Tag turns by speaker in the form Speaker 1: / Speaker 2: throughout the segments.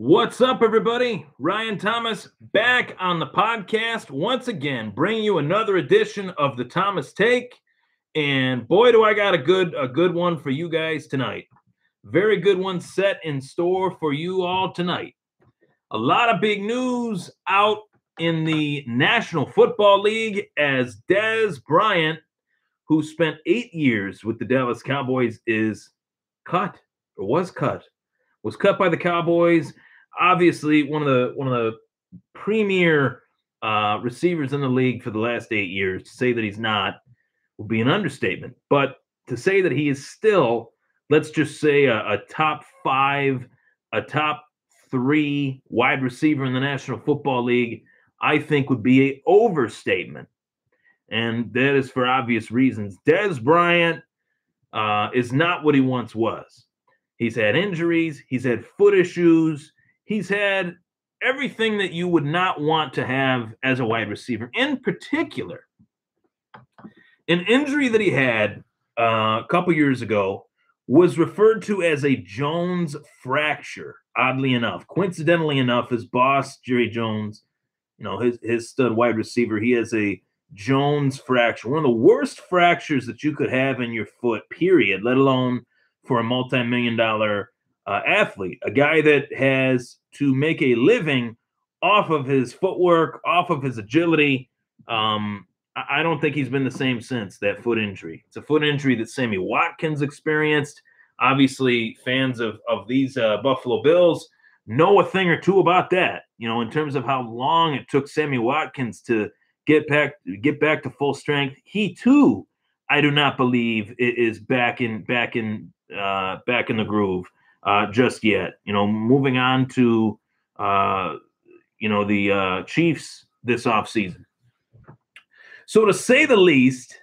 Speaker 1: What's up, everybody? Ryan Thomas back on the podcast once again, bringing you another edition of the Thomas Take. And boy, do I got a good one for you guys tonight. Very good one set in store for you all tonight. A lot of big news out in the National Football League as Dez Bryant, who spent 8 years with the Dallas Cowboys, is cut or was cut by the Cowboys. Obviously, one of the premier receivers in the league for the last 8 years. To say that he's not would be an understatement. But to say that he is still, let's just say, a top 5, a top 3 wide receiver in the National Football League, I think would be an overstatement. And that is for obvious reasons. Dez Bryant is not what he once was. He's had injuries. He's had foot issues. He's had everything that you would not want to have as a wide receiver. In particular, an injury that he had a couple years ago was referred to as a Jones fracture, oddly enough. Coincidentally enough, his boss, Jerry Jones, his stud wide receiver, he has a Jones fracture, one of the worst fractures that you could have in your foot, period, let alone for a multi-million-dollar athlete, a guy that has to make a living off of his footwork, off of his agility. I don't think he's been the same since that foot injury. It's a foot injury that Sammy Watkins experienced. Obviously, fans of these Buffalo Bills know a thing or two about that, in terms of how long it took Sammy Watkins to get back to full strength. He too, I do not believe, is back in the groove just yet. Moving on to the Chiefs this offseason. So to say the least,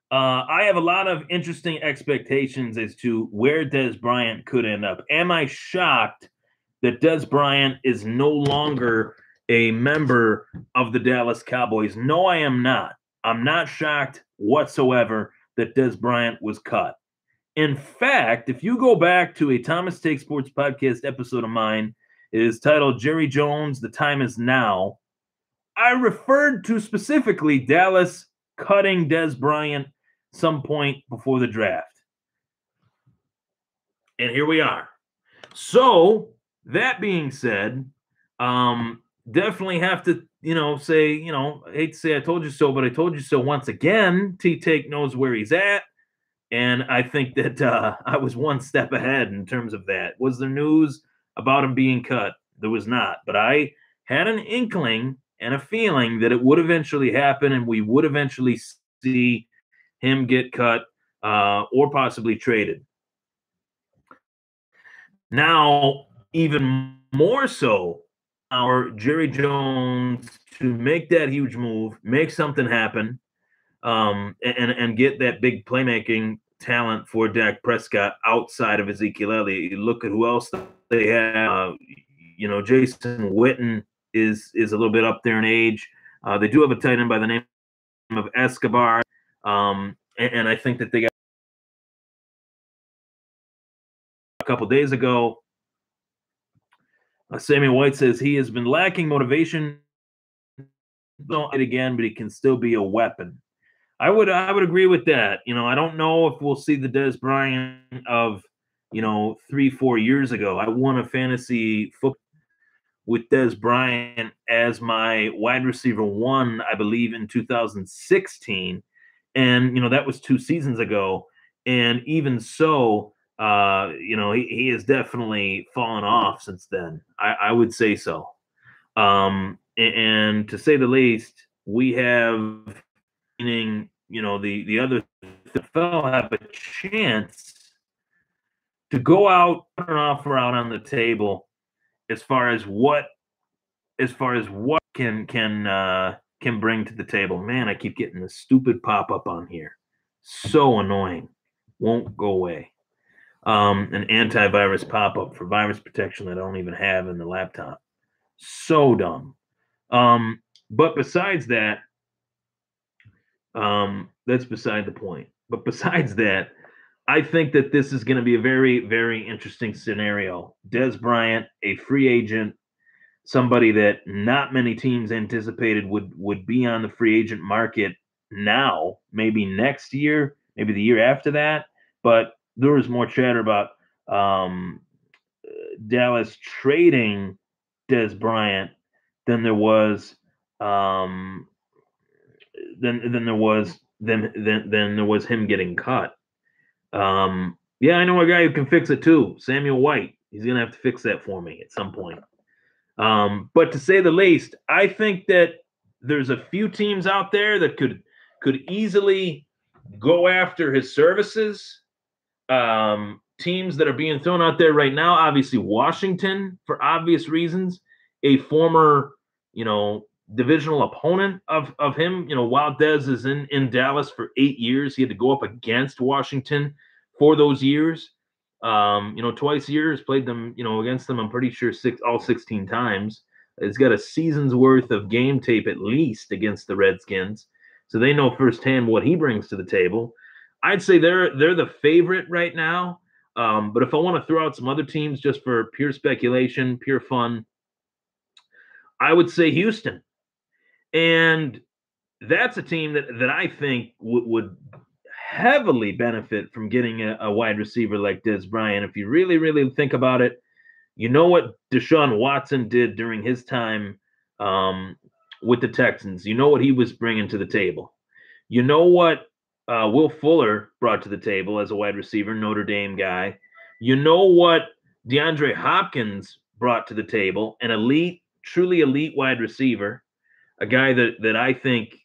Speaker 1: I have a lot of interesting expectations as to where Dez Bryant could end up. Am I shocked that Dez Bryant is no longer a member of the Dallas Cowboys? No, I am not. I'm not shocked whatsoever that Dez Bryant was cut. In fact, if you go back to a Thomas Take Sports podcast episode of mine, it is titled Jerry Jones, The Time Is Now. I referred to specifically Dallas cutting Dez Bryant some point before the draft. And here we are. So, that being said, definitely have to, say, I hate to say I told you so, but I told you so once again. T-Take knows where he's at. And I think that I was one step ahead in terms of that. Was there news about him being cut? There was not. But I had an inkling and a feeling that it would eventually happen and we would eventually see him get cut or possibly traded. Now, even more so, our Jerry Jones to make that huge move, make something happen, and get that big playmaking talent for Dak Prescott outside of Ezekiel Elliott. You look at who else they have. Jason Witten is a little bit up there in age. They do have a tight end by the name of Escobar, and I think that they got a couple days ago. Sammy White says he has been lacking motivation. Don't it again, but he can still be a weapon. I would agree with that. I don't know if we'll see the Dez Bryant of 3-4 years ago. I won a fantasy football with Dez Bryant as my wide receiver 1, I believe, in 2016, and that was 2 seasons ago. And even so, he has definitely fallen off since then. I would say so. And to say the least, we have, meaning, the other fellow have a chance to go out, put an offer out on the table as far as what can bring to the table. Man, I keep getting this stupid pop-up on here. So annoying. Won't go away. An antivirus pop-up for virus protection that I don't even have in the laptop. So dumb. But besides that, that's beside the point. But besides that, I think that this is going to be a very, very interesting scenario. Dez Bryant, a free agent, somebody that not many teams anticipated would be on the free agent market now, maybe next year, maybe the year after that. But there was more chatter about Dallas trading Dez Bryant than there was um, than there was him getting cut. Yeah, I know a guy who can fix it too, Samuel White. He's gonna have to fix that for me at some point. But to say the least, I think that there's a few teams out there that could easily go after his services. Teams that are being thrown out there right now, obviously Washington for obvious reasons, a former, divisional opponent of him. While Dez is in Dallas for 8 years, he had to go up against Washington for those years. Twice a year, he's played them, against them. I'm pretty sure all 16 times. He's got a season's worth of game tape at least against the Redskins, so they know firsthand what he brings to the table. I'd say they're the favorite right now. But if I want to throw out some other teams just for pure speculation, pure fun, I would say Houston. And that's a team that I think would heavily benefit from getting a wide receiver like Dez Bryant. If you really, really think about it, you know what Deshaun Watson did during his time with the Texans. You know what he was bringing to the table. You know what Will Fuller brought to the table as a wide receiver, Notre Dame guy. You know what DeAndre Hopkins brought to the table, an elite, truly elite wide receiver, a guy that I think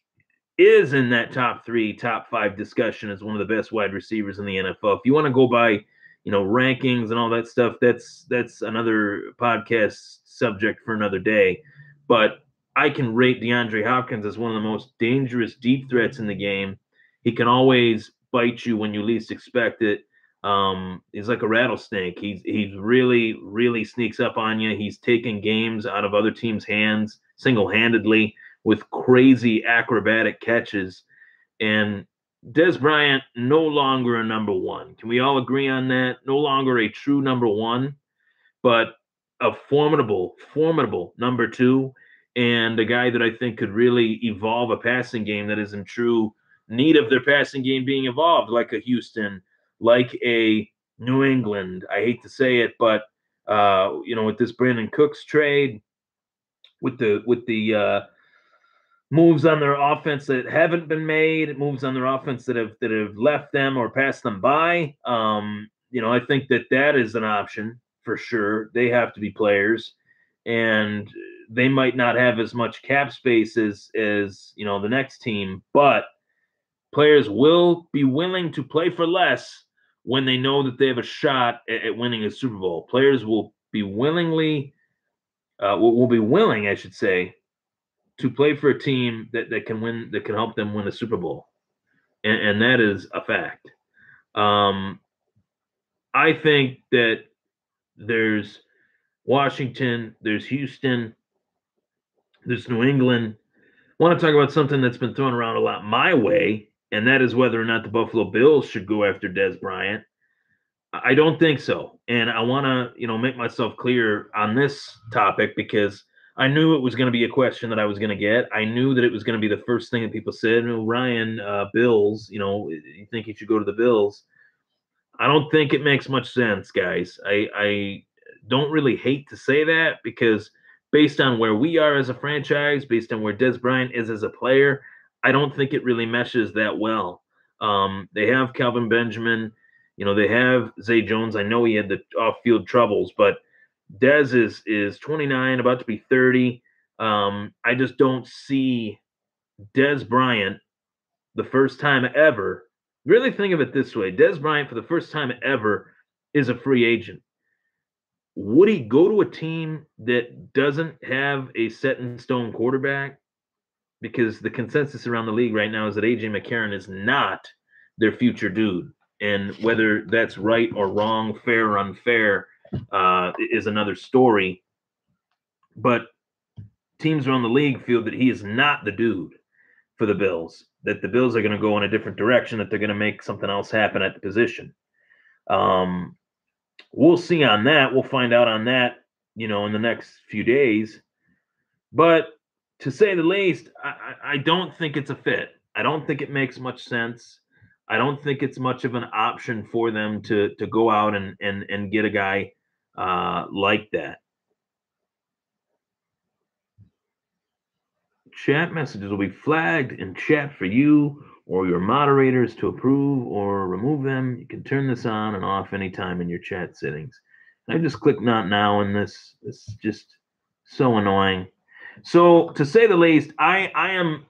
Speaker 1: is in that top 3, top 5 discussion as one of the best wide receivers in the NFL. If you want to go by, rankings and all that stuff, that's another podcast subject for another day. But I can rate DeAndre Hopkins as one of the most dangerous deep threats in the game. He can always bite you when you least expect it. He's like a rattlesnake. He's really, really sneaks up on you. He's taken games out of other teams' hands single-handedly with crazy acrobatic catches. And Dez Bryant, no longer a number one. Can we all agree on that? No longer a true number one, but a formidable number two, and a guy that I think could really evolve a passing game that is in true need of their passing game being evolved, like a Houston, like a New England. I hate to say it, but with this Brandon Cooks trade, with the moves on their offense that haven't been made, moves on their offense that have left them or passed them by. I think that is an option for sure. They have to be players, and they might not have as much cap space as the next team, but players will be willing to play for less when they know that they have a shot at winning a Super Bowl. Players will be willing, I should say, to play for a team that can win, that can help them win a Super Bowl. And that is a fact. I think that there's Washington, there's Houston, there's New England. I want to talk about something that's been thrown around a lot my way, and that is whether or not the Buffalo Bills should go after Dez Bryant. I don't think so. And I want to, make myself clear on this topic because I knew it was going to be a question that I was going to get. I knew that it was going to be the first thing that people said, Ryan, Bills, you think he should go to the Bills? I don't think it makes much sense, guys. I don't really hate to say that because based on where we are as a franchise, based on where Dez Bryant is as a player, I don't think it really meshes that well. They have Calvin Benjamin. They have Zay Jones. I know he had the off-field troubles, but Dez is 29, about to be 30. I just don't see Dez Bryant the first time ever. Really think of it this way. Dez Bryant, for the first time ever, is a free agent. Would he go to a team that doesn't have a set-in-stone quarterback? Because the consensus around the league right now is that A.J. McCarron is not their future dude. And whether that's right or wrong, fair or unfair, is another story. But teams around the league feel that he is not the dude for the Bills, that the Bills are going to go in a different direction, that they're going to make something else happen at the position. We'll see on that. We'll find out on that, in the next few days. But to say the least, I don't think it's a fit. I don't think it makes much sense. I don't think it's much of an option for them to go out and get a guy like that. Chat messages will be flagged in chat for you or your moderators to approve or remove them. You can turn this on and off anytime in your chat settings. I just click not now, and this is just so annoying. So to say the least, I am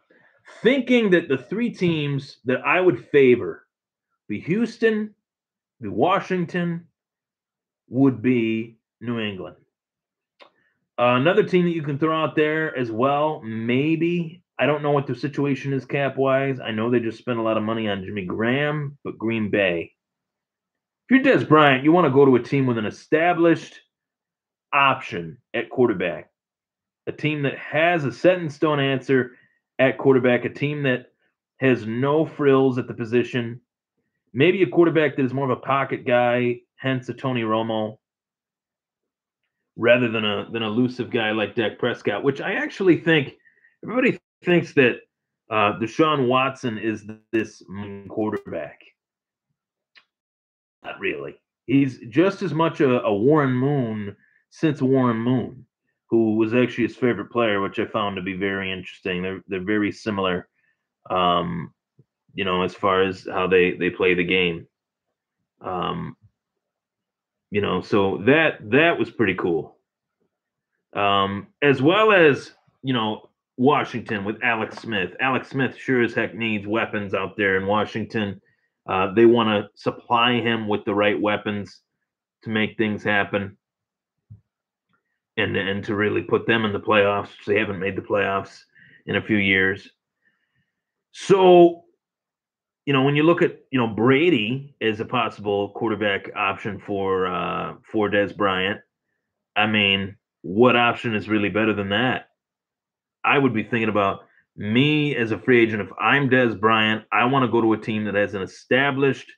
Speaker 1: thinking that the three teams that I would favor be Houston, be Washington, would be New England. Another team that you can throw out there as well, maybe. I don't know what the situation is cap wise. I know they just spent a lot of money on Jimmy Graham, but Green Bay. If you're Dez Bryant, you want to go to a team with an established option at quarterback, a team that has a set in stone answer at quarterback, a team that has no frills at the position, maybe a quarterback that is more of a pocket guy, hence a Tony Romo, rather than an elusive guy like Dak Prescott, which I actually think everybody thinks that Deshaun Watson is this quarterback. Not really. He's just as much a Warren Moon since Warren Moon, who was actually his favorite player, which I found to be very interesting. They're very similar, as far as how they play the game. So that was pretty cool. As well as, Washington with Alex Smith. Alex Smith sure as heck needs weapons out there in Washington. They want to supply him with the right weapons to make things happen and to really put them in the playoffs. They haven't made the playoffs in a few years. So, when you look at, Brady as a possible quarterback option for Dez Bryant, I mean, what option is really better than that? I would be thinking about me as a free agent. If I'm Dez Bryant, I want to go to a team that has an established,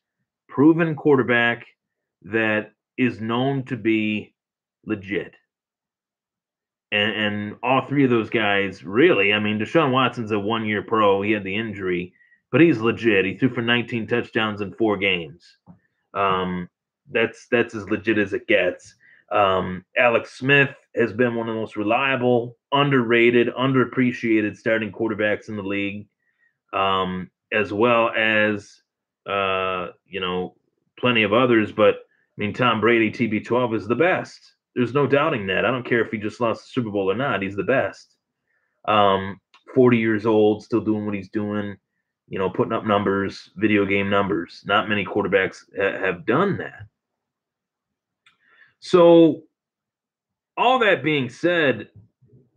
Speaker 1: proven quarterback that is known to be legit. And all three of those guys, really, I mean, Deshaun Watson's a one-year pro. He had the injury, but he's legit. He threw for 19 touchdowns in 4 games. That's as legit as it gets. Alex Smith has been one of the most reliable, underrated, underappreciated starting quarterbacks in the league, as well as plenty of others. But I mean, Tom Brady, TB12, is the best. There's no doubting that. I don't care if he just lost the Super Bowl or not. He's the best. 40 years old, still doing what he's doing, putting up numbers, video game numbers. Not many quarterbacks have done that. So, all that being said,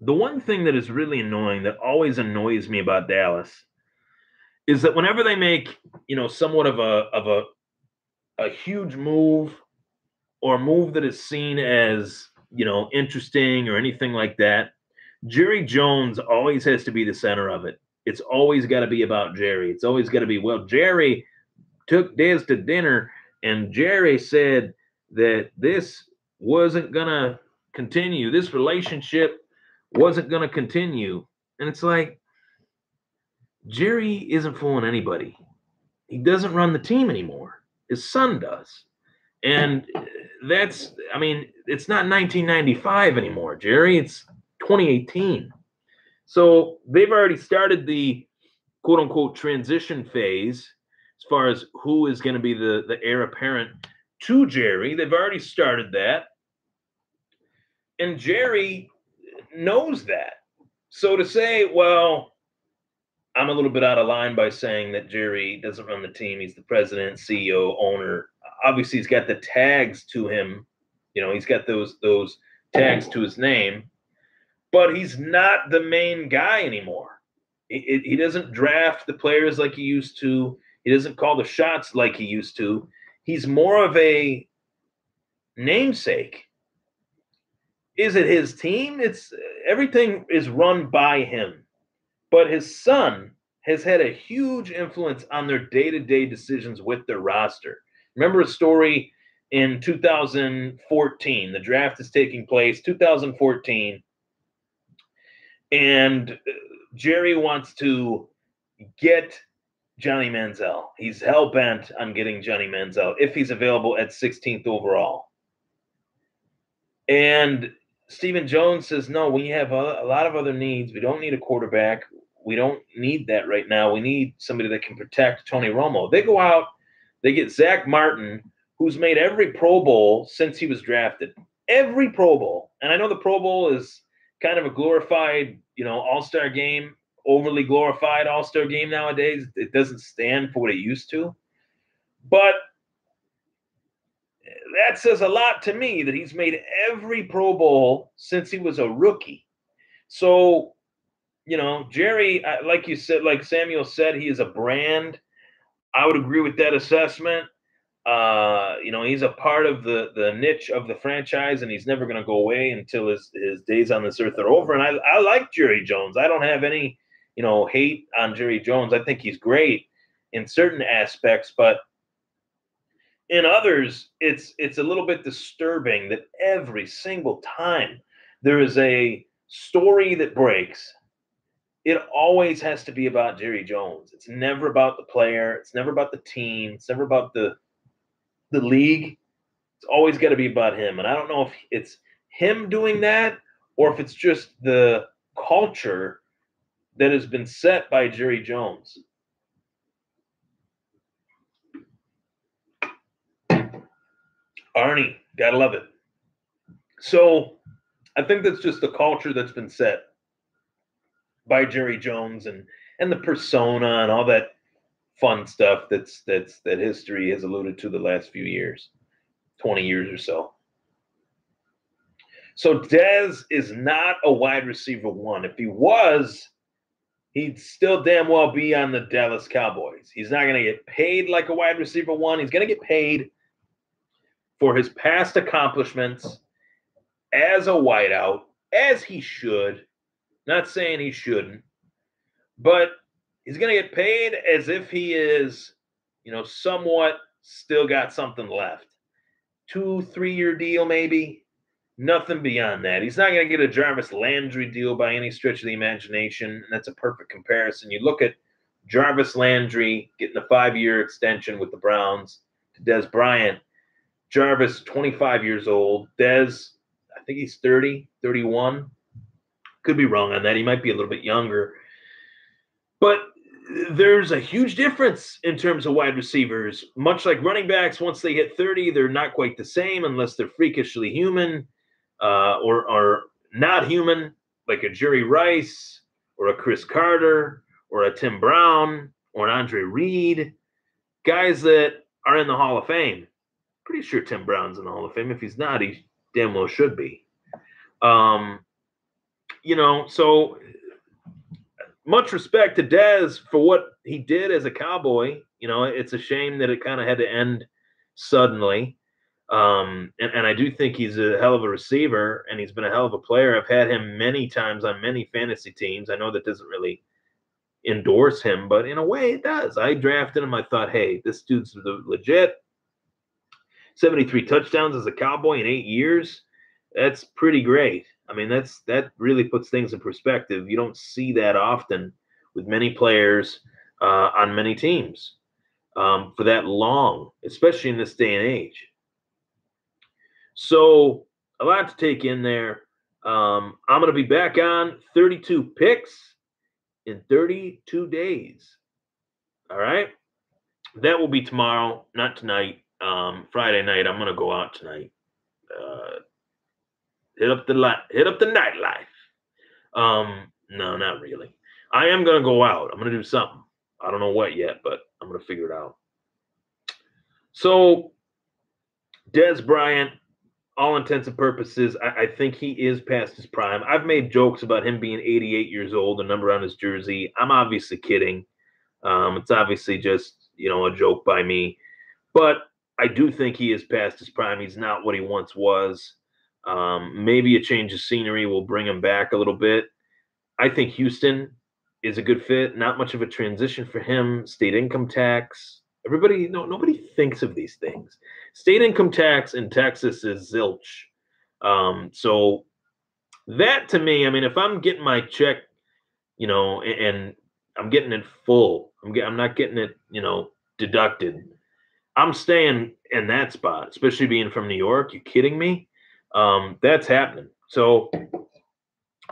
Speaker 1: the one thing that is really annoying, that always annoys me about Dallas, is that whenever they make, somewhat of a huge move, or a move that is seen as, interesting or anything like that, Jerry Jones always has to be the center of it. It's always got to be about Jerry. It's always got to be, well, Jerry took Dez to dinner, and Jerry said that this wasn't going to continue. This relationship wasn't going to continue. And it's like, Jerry isn't fooling anybody. He doesn't run the team anymore. His son does. And it's not 1995 anymore, Jerry. It's 2018. So they've already started the quote unquote transition phase as far as who is going to be the heir apparent to Jerry. They've already started that. And Jerry knows that. So to say, well, I'm a little bit out of line by saying that Jerry doesn't run the team. He's the president, CEO, owner. Obviously, he's got the tags to him. He's got those tags to his name. But he's not the main guy anymore. He doesn't draft the players like he used to. He doesn't call the shots like he used to. He's more of a namesake. Is it his team? Everything is run by him. But his son has had a huge influence on their day-to-day decisions with their roster. Remember a story in 2014. The draft is taking place 2014, and Jerry wants to get Johnny Manziel. He's hell-bent on getting Johnny Manziel if he's available at 16th overall. And Stephen Jones says, no, we have a lot of other needs. We don't need a quarterback. We don't need that right now. We need somebody that can protect Tony Romo. They go out, they get Zach Martin, who's made every Pro Bowl since he was drafted. Every Pro Bowl. And I know the Pro Bowl is kind of a glorified, all-star game, overly glorified all-star game nowadays. It doesn't stand for what it used to. But that says a lot to me that he's made every Pro Bowl since he was a rookie. So, Jerry, like you said, like Samuel said, he is a brand. I would agree with that assessment. He's a part of the niche of the franchise, and he's never going to go away until his days on this earth are over. And I like Jerry Jones. I don't have any, hate on Jerry Jones. I think he's great in certain aspects, but in others, it's a little bit disturbing that every single time there is a story that breaks, it always has to be about Jerry Jones. It's never about the player. It's never about the team. It's never about the league. It's always got to be about him. And I don't know if it's him doing that or if it's just the culture that has been set by Jerry Jones. Arnie, gotta love it. So I think that's just the culture that's been set by Jerry Jones and the persona and all that fun stuff that history has alluded to the last few years, 20 years or so. So Dez is not a wide receiver one. If he was, he'd still damn well be on the Dallas Cowboys. He's not going to get paid like a wide receiver one. He's going to get paid for his past accomplishments as a wideout, as he should. Not saying he shouldn't, but he's going to get paid as if he is, somewhat still got something left. 2-3 year deal maybe. Nothing beyond that. He's not going to get a Jarvis Landry deal by any stretch of the imagination, and that's a perfect comparison. You look at Jarvis Landry getting a 5-year extension with the Browns to Dez Bryant. Jarvis, 25 years old. Dez, I think he's 30, 31. Could be wrong on that. He might be a little bit younger. But there's a huge difference in terms of wide receivers. Much like running backs, once they hit 30, they're not quite the same unless they're freakishly human or not human, like a Jerry Rice or a Chris Carter or a Tim Brown or an Andre Reed, guys that are in the Hall of Fame. Pretty sure Tim Brown's in the Hall of Fame. If he's not, he damn well should be. So much respect to Dez for what he did as a Cowboy. It's a shame that it kind of had to end suddenly. And I do think he's a hell of a receiver, and he's been a hell of a player. I've had him many times on many fantasy teams. I know that doesn't really endorse him, but in a way it does. I drafted him. I thought, hey, this dude's legit. 73 touchdowns as a Cowboy in 8 years. That's pretty great. I mean, that really puts things in perspective. You don't see that often with many players on many teams for that long, especially in this day and age. So a lot to take in there. I'm going to be back on 32 picks in 32 days. All right? That will be tomorrow, not tonight. Friday night, I'm gonna go out tonight. Hit up the nightlife. No, not really. I am gonna go out. I'm gonna do something. I don't know what yet, but I'm gonna figure it out. So, Dez Bryant, all intents and purposes, I think he is past his prime. I've made jokes about him being 88 years old, the number on his jersey. I'm obviously kidding. It's obviously just a joke by me, but I do think he is past his prime. He's not what he once was. Maybe a change of scenery will bring him back a little bit. I think Houston is a good fit. Not much of a transition for him. State income tax, Everybody, no, nobody thinks of these things. State income tax in Texas is zilch. So that to me, I mean, if I'm getting my check, and I'm getting it full, I'm not getting it, deducted. I'm staying in that spot, especially being from New York. You kidding me? That's happening. So,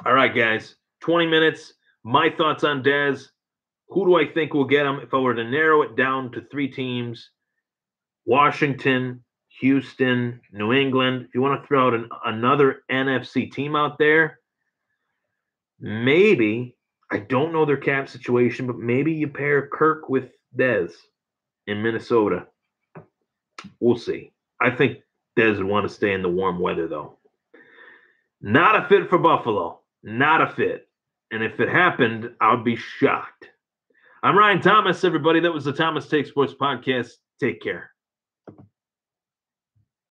Speaker 1: all right, guys, 20 minutes. My thoughts on Dez. Who do I think will get him? If I were to narrow it down to 3 teams, Washington, Houston, New England. If you want to throw out another NFC team out there, maybe, I don't know their cap situation, but maybe you pair Kirk with Dez in Minnesota. We'll see. I think Dez would want to stay in the warm weather, though. Not a fit for Buffalo. Not a fit. And if it happened, I would be shocked. I'm Ryan Thomas, everybody. That was the Thomas Take Sports Podcast. Take care.